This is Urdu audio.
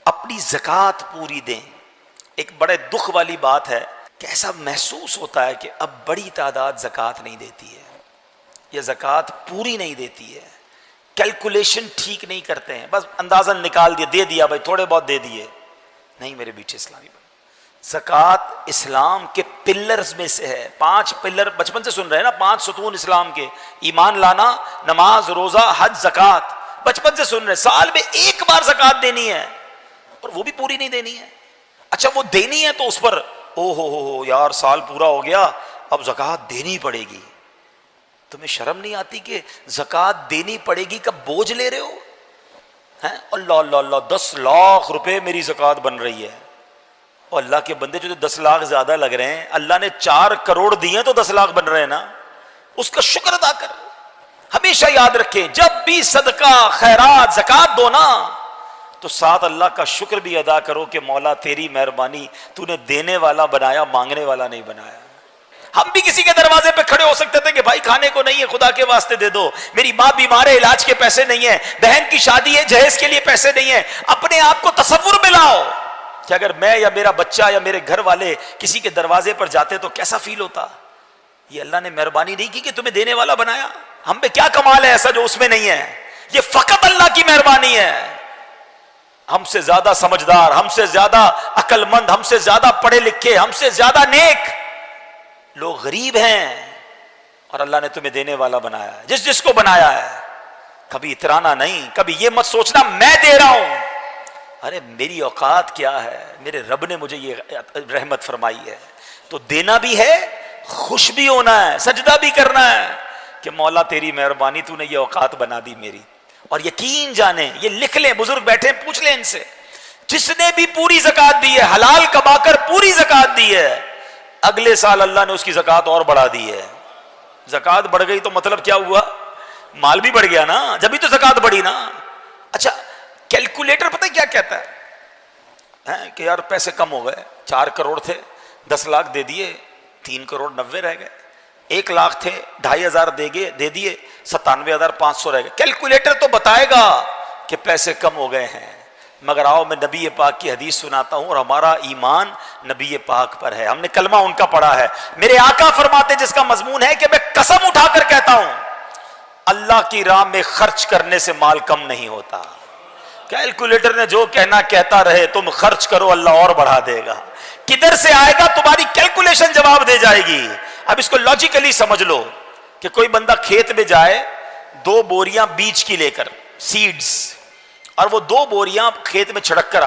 اپنی زکوٰۃ پوری دیں. ایک بڑے دکھ والی بات ہے کہ ایسا محسوس ہوتا ہے کہ اب بڑی تعداد زکوٰۃ نہیں دیتی ہے یا زکوٰۃ پوری نہیں دیتی ہے, کیلکولیشن ٹھیک نہیں کرتے ہیں, بس اندازہ نکال دیا, دے دیا بھائی, تھوڑے بہت دے دیے. نہیں میرے بیٹے اسلامی بھائی, زکوٰۃ اسلام کے پلرز میں سے ہے. 5 پلر بچپن سے سن رہے ہیں نا, 5 ستون اسلام کے, ایمان لانا, نماز, روزہ, حج, زکوٰۃ, بچپن سے سن رہے. سال میں ایک بار زکوٰۃ دینی ہے اور وہ بھی پوری نہیں دینی ہے. اچھا وہ دینی ہے تو اس پر او ہو یار سال پورا ہو گیا اب زکوٰۃ دینی پڑے گی. تمہیں شرم نہیں آتی کہ زکوٰۃ دینی پڑے گی کا بوجھ لے رہے ہو؟ اللہ اللہ اللہ, 10 لاکھ روپے میری زکوٰۃ بن رہی ہے. اور اللہ کے بندے جو 10 لاکھ زیادہ لگ رہے ہیں, اللہ نے 4 کروڑ دیے تو 10 لاکھ بن رہے ہیں نا, اس کا شکر ادا کر. ہمیشہ یاد رکھیں جب بھی صدقہ خیرات زکوٰۃ دو نا تو ساتھ اللہ کا شکر بھی ادا کرو کہ مولا تیری مہربانی, تو نے دینے والا بنایا, مانگنے والا نہیں بنایا. ہم بھی کسی کے دروازے پہ کھڑے ہو سکتے تھے کہ بھائی کھانے کو نہیں ہے, خدا کے واسطے دے دو, میری ماں بیمار ہے, علاج کے پیسے نہیں ہیں, بہن کی شادی ہے, جہیز کے لیے پیسے نہیں ہیں. اپنے آپ کو تصور میں لاؤ کہ اگر میں یا میرا بچہ یا میرے گھر والے کسی کے دروازے پر جاتے تو کیسا فیل ہوتا. یہ اللہ نے مہربانی نہیں کی کہ تمہیں دینے والا بنایا. ہم پہ کیا کمال ہے ایسا جو اس میں نہیں ہے؟ یہ فقط اللہ کی مہربانی ہے. ہم سے زیادہ سمجھدار, ہم سے زیادہ عقل مند, ہم سے زیادہ پڑھے لکھے, ہم سے زیادہ نیک لوگ غریب ہیں اور اللہ نے تمہیں دینے والا بنایا ہے. جس کو بنایا ہے کبھی اترانا نہیں, کبھی یہ مت سوچنا میں دے رہا ہوں, ارے میری اوقات کیا ہے, میرے رب نے مجھے یہ رحمت فرمائی ہے تو دینا بھی ہے, خوش بھی ہونا ہے, سجدہ بھی کرنا ہے کہ مولا تیری مہربانی, تو نے یہ اوقات بنا دی میری. اور یقین جانیں, یہ لکھ لیں, بزرگ بیٹھے پوچھ لیں ان سے, جس نے بھی پوری زکوٰۃ دی ہے, حلال کما کر پوری زکوٰۃ دی ہے, اگلے سال اللہ نے اس کی زکوٰۃ اور بڑھا دی ہے. زکوٰۃ بڑھ گئی تو مطلب کیا ہوا؟ مال بھی بڑھ گیا نا, جبھی تو زکوٰۃ بڑھی نا. اچھا کیلکولیٹر پتہ کیا کہتا ہے کہ یار پیسے کم ہو گئے, 4 کروڑ تھے, 10 لاکھ دے دیے, 3 کروڑ 90 رہ گئے, 1 لاکھ تھے, 2,500 دے دیے, 97,500 رہ گئے. کیلکولیٹر تو بتائے گا کہ پیسے کم ہو گئے ہیں, مگر آؤ میں نبی پاک کی حدیث سناتا ہوں اور ہمارا ایمان نبی پاک پر ہے, ہم نے کلمہ ان کا پڑھا ہے. میرے آقا فرماتے جس کا مضمون ہے کہ میں قسم اٹھا کر کہتا ہوں اللہ کی راہ میں خرچ کرنے سے مال کم نہیں ہوتا. کیلکولیٹر نے جو کہنا کہتا رہے, تم خرچ کرو اللہ اور بڑھا دے گا. کدھر سے آئے گا تمہاری کیلکولیشن جواب دے جائے گی. اب اس کو لاجیکلی سمجھ لو کہ کوئی بندہ کھیت میں جائے 2 بوریاں بیج کی لے کر, سیڈز, اور وہ 2 بوریاں کھیت میں چھڑک کر